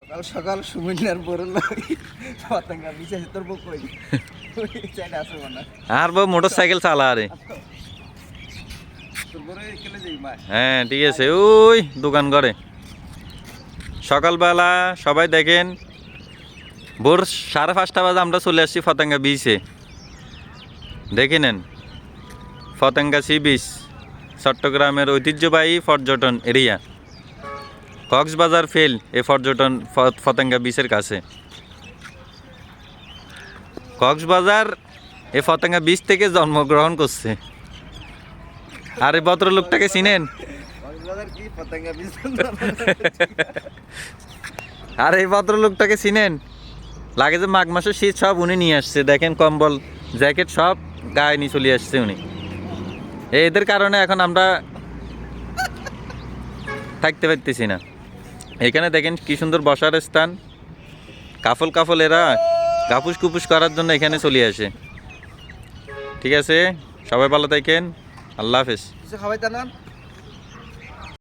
সকাল সকাল সুমিনার বড় পতঙ্গা বিশেষ তোর বউ কই চাইলে আসো না আর বউ মোটরসাইকেল চালা আরে তোর বড় কেলে যাই মা হ্যাঁ ঠিক আছে ওই দোকান করে সকালবেলা সবাই দেখেন ভোর 5:30 বাজে আমরা চলে আসছি ফতেঙ্গা বিচে দেখে নেন ফতেঙ্গা সি বিচ চট্টগ্রামের ঐতিহ্যবাহী পর্যটন এরিয়া কক্সবাজার ফেল এই পর্যটন ফতেঙ্গা বিচের কাছে কক্সবাজার এই ফতেঙ্গা বিচ থেকে জন্মগ্রহণ করছে আর এই ভদ্রলোকটাকে চিনেন কক্সবাজার কি পতঙ্গা বিশেষ আর এই ভদ্রলোকটাকে চিনেন লাগে যে মাঘ মাসের শীত সব উনি নিয়ে আসছে দেখেন কম্বল জ্যাকেট সব গায়ে নিয়ে চলে আসছে উনি এদের কারণে এখন আমরা থাকতে পারতেছি না এখানে দেখেন কি সুন্দর বসার স্থান কাফল এরা গাপুস কুপুস করার জন্য এখানে চলে আসে ঠিক আছে সবাই ভালো থাকেন আল্লাহ হাফেজ কিছু খাওয়াই জানান